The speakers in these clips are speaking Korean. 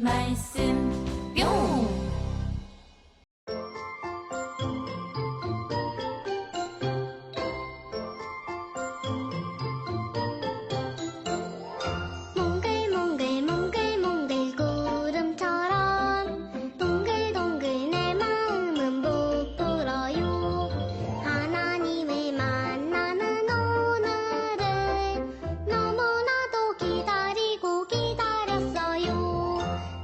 말씀 뿅! 몽글몽글 구름처럼 동글동글 내 마음은 부풀어요. 하나님을 만나는 오늘을 너무나도 기다리고 기다렸어요.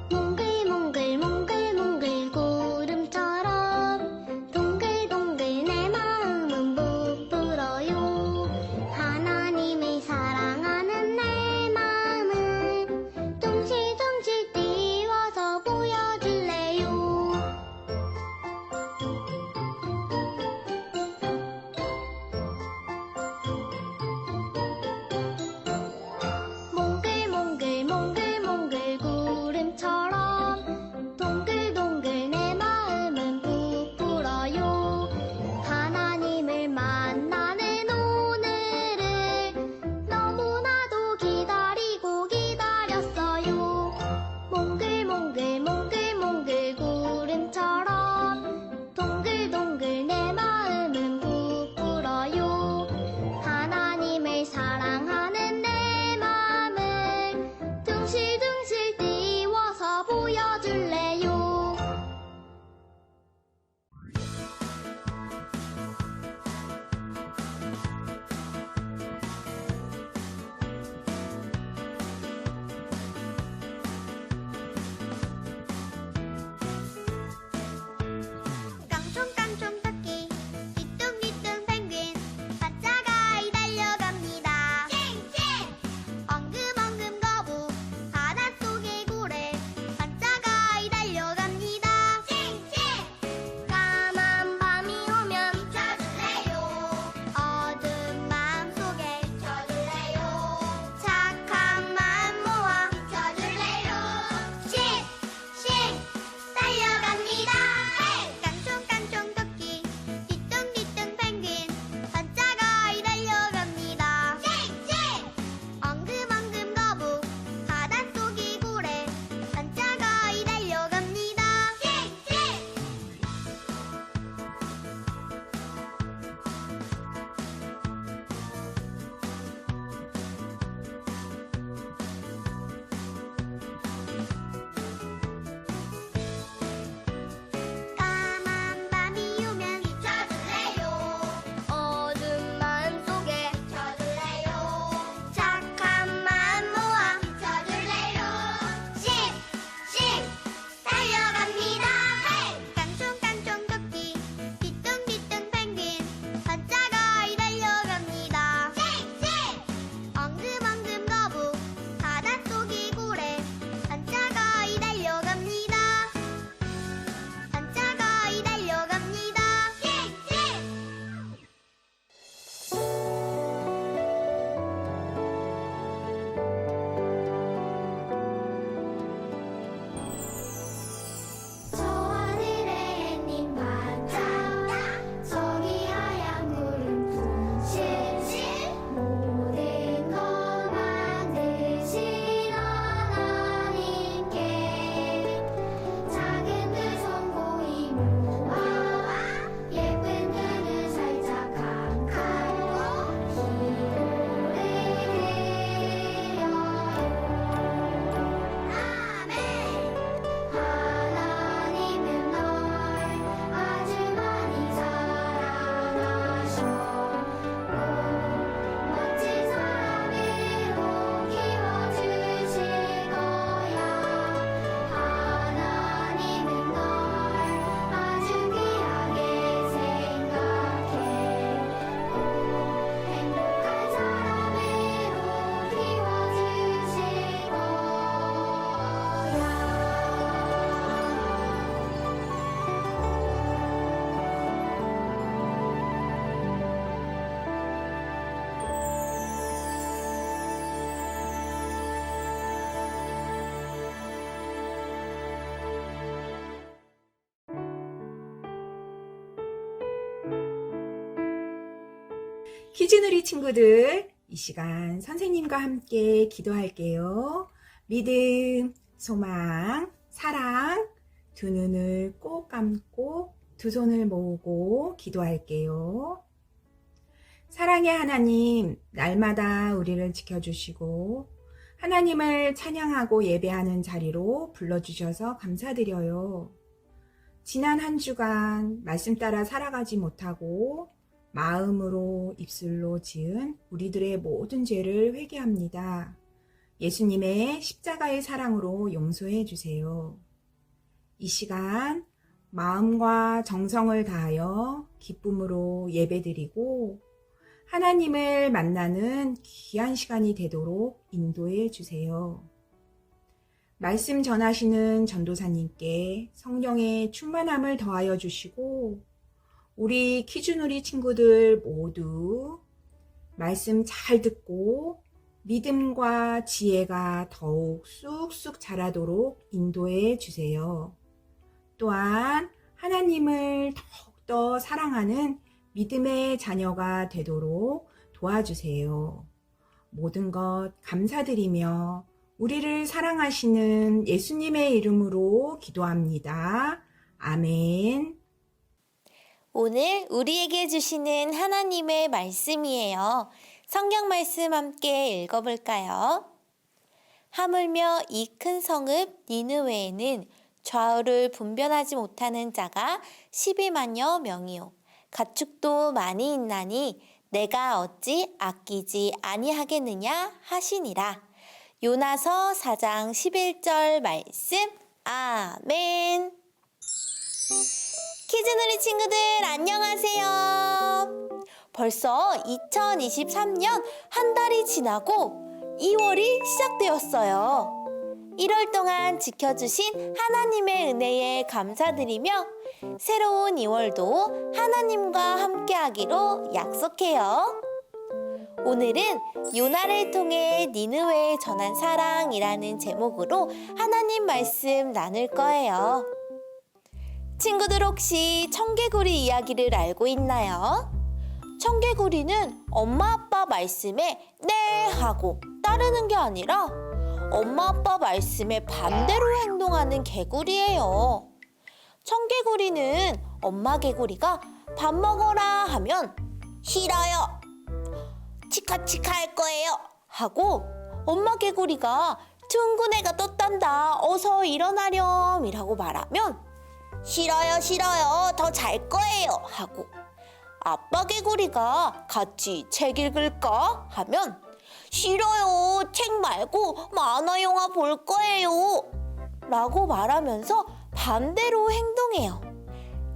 몽글몽글 구름처럼 동글동글 내 마음은 부풀어요. 하나님을 사랑하는 내 마음을 둥실둥실 띄워서 보여줄래요. 몽글몽글 구름처럼 동글동글 내 마음은 부풀어요. 하나님을 만나는 오늘을 너무나도 기다리고 기다렸어요. 몽글몽글 구름처럼 동글동글 내 마음은 부풀어요. 하나님을 사랑하는 내 마음을 둥실둥실 띄워서 보여줄래요. 깡총깡총 토끼 뒤뚱뒤뚱 펭귄 바짝아이 달려갑니다. 엉금엉금 거북 바닷속의 고래 바짝아이 달려갑니다. 까만 밤이 오면 비춰줄래요. 어두운 마음속에 비춰줄래요. 착한 마음 모아 비춰줄래요. 씩씩 달려갑니다. 깡총깡총 토끼 뒤뚱뒤뚱 펭귄 바짝아이 달려갑니다. 엉금엉금 거북 바닷속의 고래 바짝아이 달려갑니다. 까만 밤이 오면 비춰줄래요. 어두운 마음속에 비춰줄래요. 착한 마음 모아 비춰줄래요. 씩씩 달려갑니다. 깡총깡총 토끼 뒤뚱뒤뚱 펭귄 바짝아이 달려갑니다. 엉금엉금 거북 바닷속의 고래 바짝아이 달려갑니다. 바짝아이 달려갑니다. 저 하늘에 햇님 반짝 저기 하얀 구름 둥실 모든 걸 만드신 하나님께 작은 두 손 고이 모아 예쁜 두 눈 살짝 감고 기도를 드려요. 아멘. 하나님은 널 아주 많이 사랑하셨고 멋진 사람으로 키워주실 거야. 하나님은 널 아주 귀하게 생각해 행복한 사람으로 키워주실 키즈누리 친구들, 이 시간 선생님과 함께 기도할게요. 믿음, 소망, 사랑, 두 눈을 꼭 감고 두 손을 모으고 기도할게요. 사랑의 하나님, 날마다 우리를 지켜주시고 하나님을 찬양하고 예배하는 자리로 불러주셔서 감사드려요. 지난 한 주간 말씀 따라 살아가지 못하고 마음으로 입술로 지은 우리들의 모든 죄를 회개합니다. 예수님의 십자가의 사랑으로 용서해 주세요. 이 시간 마음과 정성을 다하여 기쁨으로 예배드리고 하나님을 만나는 귀한 시간이 되도록 인도해 주세요. 말씀 전하시는 전도사님께 성령의 충만함을 더하여 주시고 우리 키즈누리 친구들 모두 말씀 잘 듣고 믿음과 지혜가 더욱 쑥쑥 자라도록 인도해 주세요. 또한 하나님을 더욱더 사랑하는 믿음의 자녀가 되도록 도와주세요. 모든 것 감사드리며 우리를 사랑하시는 예수님의 이름으로 기도합니다. 아멘. 오늘 우리에게 주시는 하나님의 말씀이에요. 성경 말씀 함께 읽어볼까요? 하물며 이 큰 성읍 니느웨에는 좌우를 분별하지 못하는 자가 12만여 명이요 가축도 많이 있나니 내가 어찌 아끼지 아니하겠느냐 하시니라. 요나서 4장 11절 말씀. 아멘. 키즈누리 친구들 안녕하세요. 벌써 2023년 한 달이 지나고 2월이 시작되었어요. 1월 동안 지켜주신 하나님의 은혜에 감사드리며 새로운 2월도 하나님과 함께하기로 약속해요. 오늘은 요나를 통해 니느웨에 전한 사랑이라는 제목으로 하나님 말씀 나눌 거예요. 친구들 혹시 청개구리 이야기를 알고 있나요? 청개구리는 엄마 아빠 말씀에 네 하고 따르는 게 아니라 엄마 아빠 말씀에 반대로 행동하는 개구리예요. 청개구리는 엄마 개구리가 밥 먹어라 하면 싫어요. 치카치카 할 거예요. 하고 엄마 개구리가 둥근 애가 떴단다. 어서 일어나렴 이라고 말하면 싫어요 싫어요 더 잘 거예요 하고 아빠 개구리가 같이 책 읽을까 하면 싫어요 책 말고 만화 영화 볼 거예요 라고 말하면서 반대로 행동해요.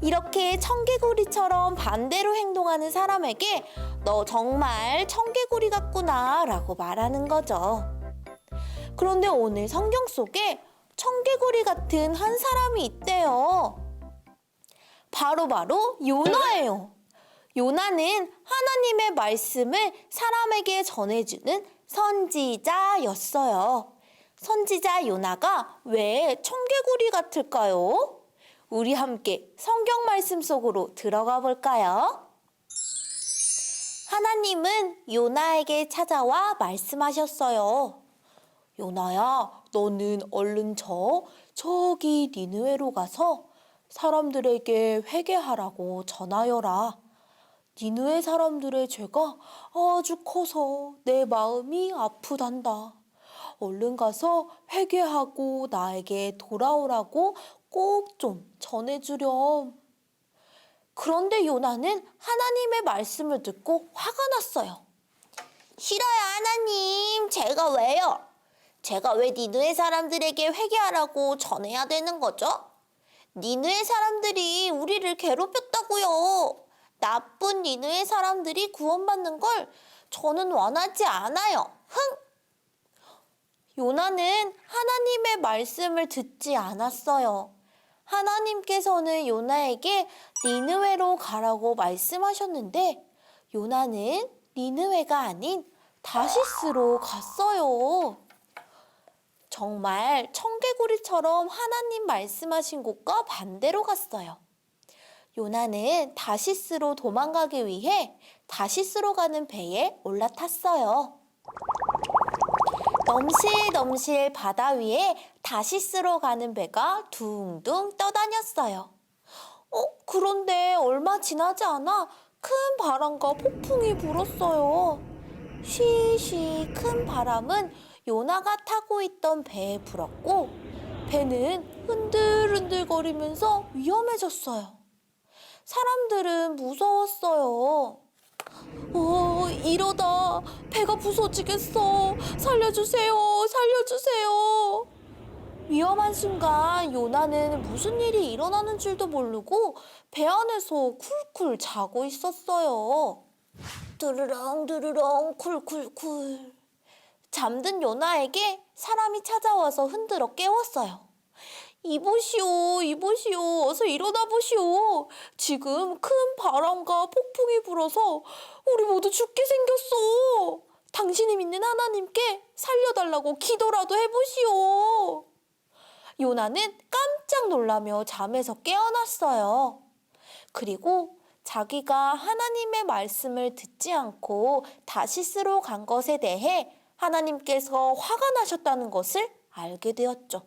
이렇게 청개구리처럼 반대로 행동하는 사람에게 너 정말 청개구리 같구나 라고 말하는 거죠. 그런데 오늘 성경 속에 청개구리 같은 한 사람이 있대요. 바로 요나예요. 요나는 하나님의 말씀을 사람에게 전해주는 선지자였어요. 선지자 요나가 왜 청개구리 같을까요? 우리 함께 성경 말씀 속으로 들어가 볼까요? 하나님은 요나에게 찾아와 말씀하셨어요. 요나야, 너는 얼른 저기 니느웨로 가서 사람들에게 회개하라고 전하여라. 니느웨 사람들의 죄가 아주 커서 내 마음이 아프단다. 얼른 가서 회개하고 나에게 돌아오라고 꼭 좀 전해주렴. 그런데 요나는 하나님의 말씀을 듣고 화가 났어요. 싫어요, 하나님. 제가 왜요? 제가 왜 니느웨 사람들에게 회개하라고 전해야 되는 거죠? 니느웨 사람들이 우리를 괴롭혔다고요. 나쁜 니느웨 사람들이 구원받는 걸 저는 원하지 않아요. 흥! 요나는 하나님의 말씀을 듣지 않았어요. 하나님께서는 요나에게 니느웨로 가라고 말씀하셨는데 요나는 니느웨가 아닌 다시스로 갔어요. 정말 청개구리처럼 하나님 말씀하신 곳과 반대로 갔어요. 요나는 다시스로 도망가기 위해 다시스로 가는 배에 올라탔어요. 넘실넘실 바다 위에 다시스로 가는 배가 둥둥 떠다녔어요. 그런데 얼마 지나지 않아 큰 바람과 폭풍이 불었어요. 쉬쉬 큰 바람은 요나가 타고 있던 배에 불었고 배는 흔들흔들거리면서 위험해졌어요. 사람들은 무서웠어요. 이러다 배가 부서지겠어. 살려주세요, 살려주세요. 위험한 순간 요나는 무슨 일이 일어나는 줄도 모르고 배 안에서 쿨쿨 자고 있었어요. 두르렁 두르렁 쿨쿨쿨. 잠든 요나에게 사람이 찾아와서 흔들어 깨웠어요. 이보시오, 이보시오, 어서 일어나 보시오. 지금 큰 바람과 폭풍이 불어서 우리 모두 죽게 생겼어. 당신이 믿는 하나님께 살려달라고 기도라도 해보시오. 요나는 깜짝 놀라며 잠에서 깨어났어요. 그리고 자기가 하나님의 말씀을 듣지 않고 다시스로 간 것에 대해 하나님께서 화가 나셨다는 것을 알게 되었죠.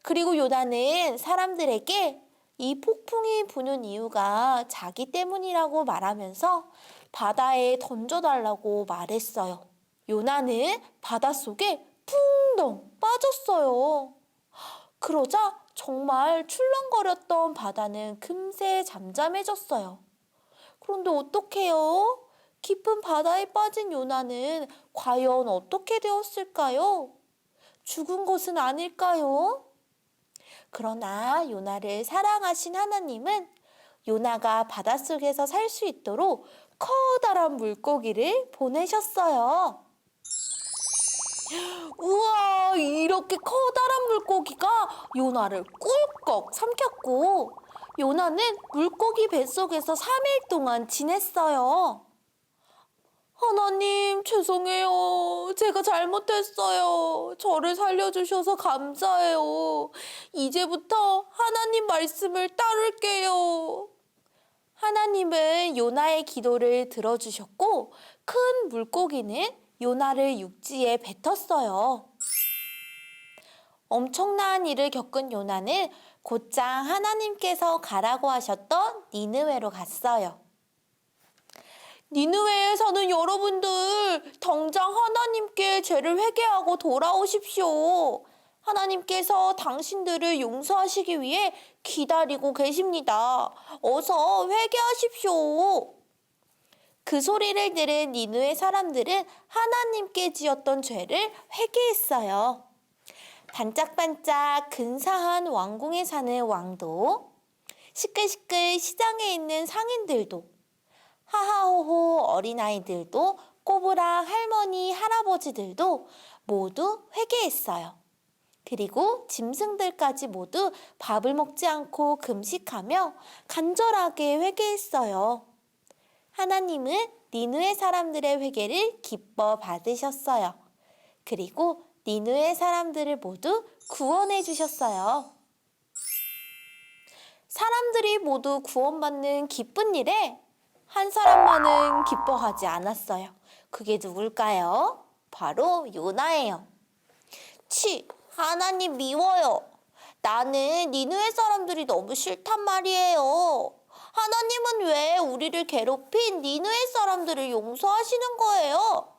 그리고 요나는 사람들에게 이 폭풍이 부는 이유가 자기 때문이라고 말하면서 바다에 던져달라고 말했어요. 요나는 바닷속에 풍덩 빠졌어요. 그러자 정말 출렁거렸던 바다는 금세 잠잠해졌어요. 그런데 어떡해요? 깊은 바다에 빠진 요나는 과연 어떻게 되었을까요? 죽은 것은 아닐까요? 그러나 요나를 사랑하신 하나님은 요나가 바닷속에서 살 수 있도록 커다란 물고기를 보내셨어요. 우와, 이렇게 커다란 물고기가 요나를 꿀꺽 삼켰고 요나는 물고기 뱃속에서 3일 동안 지냈어요. 하나님, 죄송해요. 제가 잘못했어요. 저를 살려주셔서 감사해요. 이제부터 하나님 말씀을 따를게요. 하나님은 요나의 기도를 들어주셨고 큰 물고기는 요나를 육지에 뱉었어요. 엄청난 일을 겪은 요나는 곧장 하나님께서 가라고 하셨던 니느웨로 갔어요. 니느웨에 사는 여러분들, 당장 하나님께 죄를 회개하고 돌아오십시오. 하나님께서 당신들을 용서하시기 위해 기다리고 계십니다. 어서 회개하십시오. 그 소리를 들은 니느웨 사람들은 하나님께 지었던 죄를 회개했어요. 반짝반짝 근사한 왕궁에 사는 왕도, 시끌시끌 시장에 있는 상인들도, 하하호호 어린아이들도, 꼬부랑 할머니, 할아버지들도 모두 회개했어요. 그리고 짐승들까지 모두 밥을 먹지 않고 금식하며 간절하게 회개했어요. 하나님은 니느웨 사람들의 회개를 기뻐 받으셨어요. 그리고 니느웨 사람들을 모두 구원해 주셨어요. 사람들이 모두 구원받는 기쁜 일에 한 사람만은 기뻐하지 않았어요. 그게 누굴까요? 바로 요나예요. 하나님 미워요. 나는 니느웨 사람들이 너무 싫단 말이에요. 하나님은 왜 우리를 괴롭힌 니느웨 사람들을 용서하시는 거예요?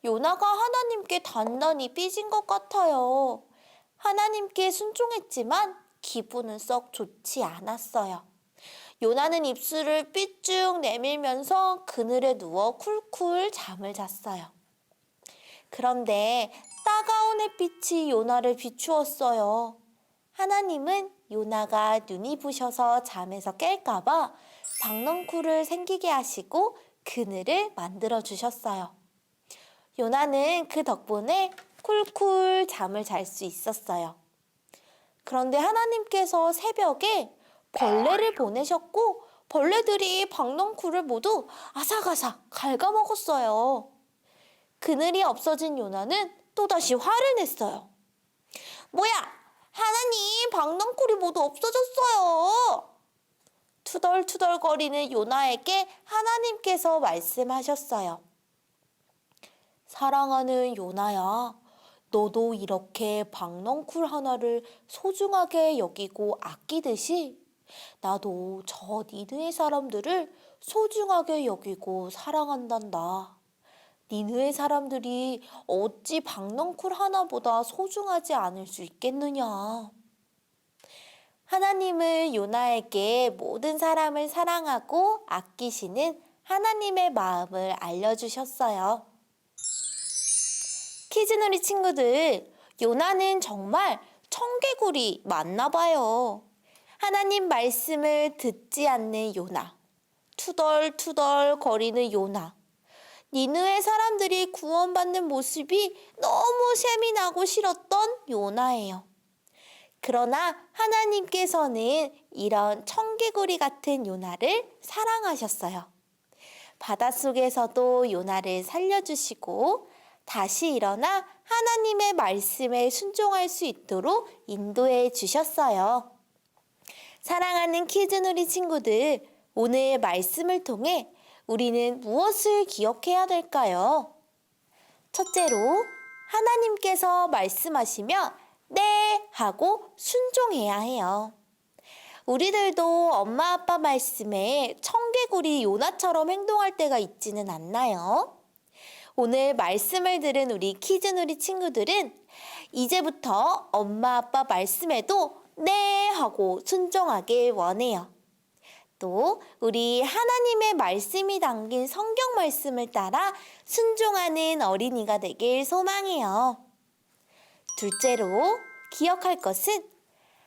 요나가 하나님께 단단히 삐진 것 같아요. 하나님께 순종했지만 기분은 썩 좋지 않았어요. 요나는 입술을 삐쭉 내밀면서 그늘에 누워 쿨쿨 잠을 잤어요. 그런데 따가운 햇빛이 요나를 비추었어요. 하나님은 요나가 눈이 부셔서 잠에서 깰까봐 박넝쿨을 생기게 하시고 그늘을 만들어 주셨어요. 요나는 그 덕분에 쿨쿨 잠을 잘 수 있었어요. 그런데 하나님께서 새벽에 벌레를 보내셨고 벌레들이 박넝쿨을 모두 아삭아삭 갉아먹었어요. 그늘이 없어진 요나는 또다시 화를 냈어요. 뭐야! 하나님, 박넝쿨이 모두 없어졌어요. 투덜투덜거리는 요나에게 하나님께서 말씀하셨어요. 사랑하는 요나야, 너도 이렇게 박넝쿨 하나를 소중하게 여기고 아끼듯이 나도 저 니느의 사람들을 소중하게 여기고 사랑한단다. 니느의 사람들이 어찌 박넝쿨 하나보다 소중하지 않을 수 있겠느냐. 하나님은 요나에게 모든 사람을 사랑하고 아끼시는 하나님의 마음을 알려주셨어요. 키즈놀이 친구들, 요나는 정말 청개구리 맞나 봐요. 하나님 말씀을 듣지 않는 요나, 투덜투덜 거리는 요나, 니느의 사람들이 구원받는 모습이 너무 셈이 나고 싫었던 요나예요. 그러나 하나님께서는 이런 청개구리 같은 요나를 사랑하셨어요. 바닷속에서도 요나를 살려주시고 다시 일어나 하나님의 말씀에 순종할 수 있도록 인도해 주셨어요. 사랑하는 키즈놀이 친구들, 오늘 말씀을 통해 우리는 무엇을 기억해야 될까요? 첫째로, 하나님께서 말씀하시면 네 하고 순종해야 해요. 우리들도 엄마 아빠 말씀에 청개구리 요나처럼 행동할 때가 있지는 않나요? 오늘 말씀을 들은 우리 키즈놀이 친구들은 이제부터 엄마 아빠 말씀에도 네 하고 순종하길 원해요. 또 우리 하나님의 말씀이 담긴 성경 말씀을 따라 순종하는 어린이가 되길 소망해요. 둘째로 기억할 것은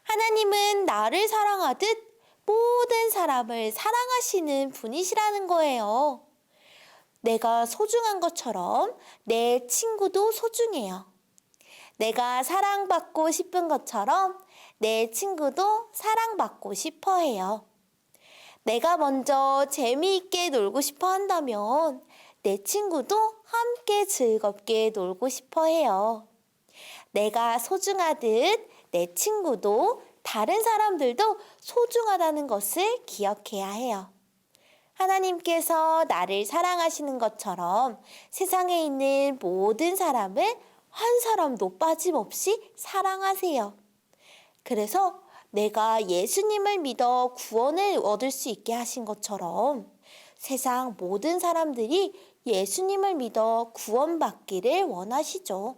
하나님은 나를 사랑하듯 모든 사람을 사랑하시는 분이시라는 거예요. 내가 소중한 것처럼 내 친구도 소중해요. 내가 사랑받고 싶은 것처럼 내 친구도 사랑받고 싶어 해요. 내가 먼저 재미있게 놀고 싶어 한다면 내 친구도 함께 즐겁게 놀고 싶어 해요. 내가 소중하듯 내 친구도 다른 사람들도 소중하다는 것을 기억해야 해요. 하나님께서 나를 사랑하시는 것처럼 세상에 있는 모든 사람을 한 사람도 빠짐없이 사랑하세요. 그래서 내가 예수님을 믿어 구원을 얻을 수 있게 하신 것처럼 세상 모든 사람들이 예수님을 믿어 구원받기를 원하시죠.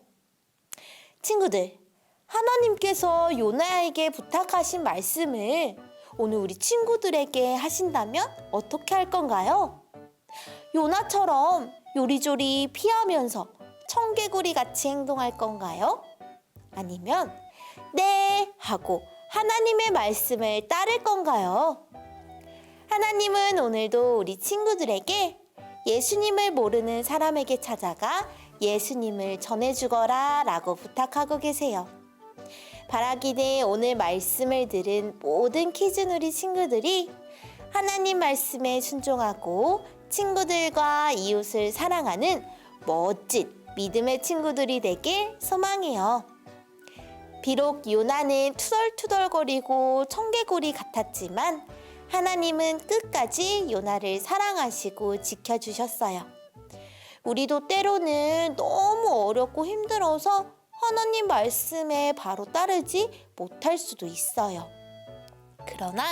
친구들, 하나님께서 요나에게 부탁하신 말씀을 오늘 우리 친구들에게 하신다면 어떻게 할 건가요? 요나처럼 요리조리 피하면서 청개구리 같이 행동할 건가요? 아니면 네 하고 하나님의 말씀을 따를 건가요? 하나님은 오늘도 우리 친구들에게 예수님을 모르는 사람에게 찾아가 예수님을 전해주거라 라고 부탁하고 계세요. 바라기는 오늘 말씀을 들은 모든 키즈놀이 친구들이 하나님 말씀에 순종하고 친구들과 이웃을 사랑하는 멋진 믿음의 친구들이 되길 소망해요. 비록 요나는 투덜투덜거리고 청개구리 같았지만 하나님은 끝까지 요나를 사랑하시고 지켜주셨어요. 우리도 때로는 너무 어렵고 힘들어서 하나님 말씀에 바로 따르지 못할 수도 있어요. 그러나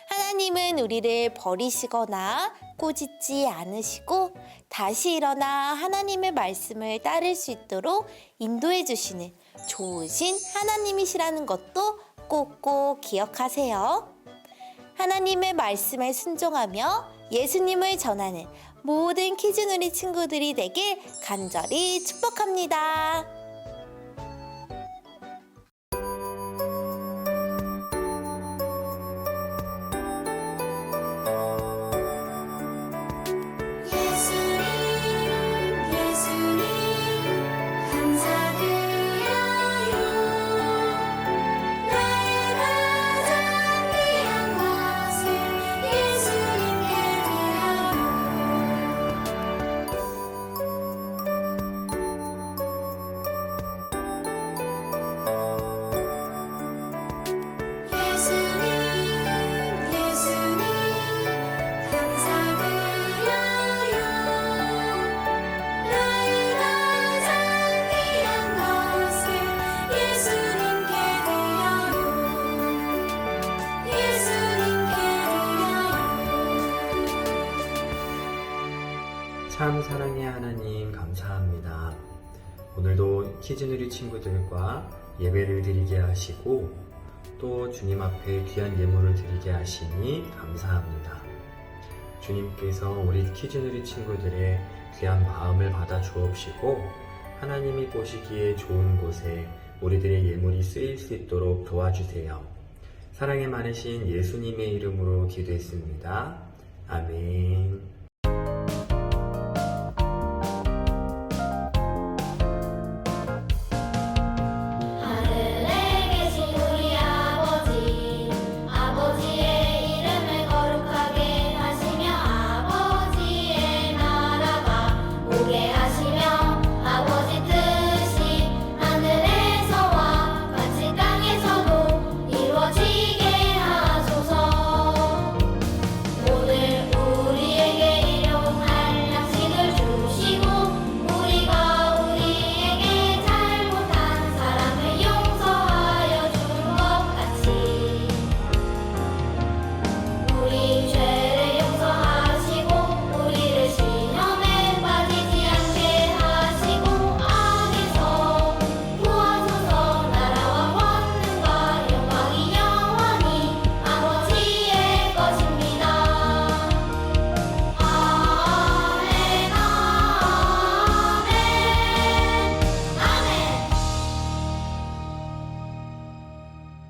하나님은 우리를 버리시거나 꾸짖지 않으시고 다시 일어나 하나님의 말씀을 따를 수 있도록 인도해 주시는 좋으신 하나님이시라는 것도 꼭꼭 기억하세요. 하나님의 말씀에 순종하며 예수님을 전하는 모든 키즈놀이 친구들이 되길 간절히 축복합니다. 예수님 감사드려요. 나의 가장 귀한 것을 예수님께 드려요. 참 사랑의 하나님 감사합니다. 오늘도 키즈누리 친구들과 예배를 드리게 하시고 또 주님 앞에 귀한 예물을 드리게 하시니 감사합니다. 주님께서 우리 키즈누리 친구들의 귀한 마음을 받아 주옵시고 하나님이 보시기에 좋은 곳에 우리들의 예물이 쓰일 수 있도록 도와주세요. 사랑이 많으신 예수님의 이름으로 기도했습니다. 아멘.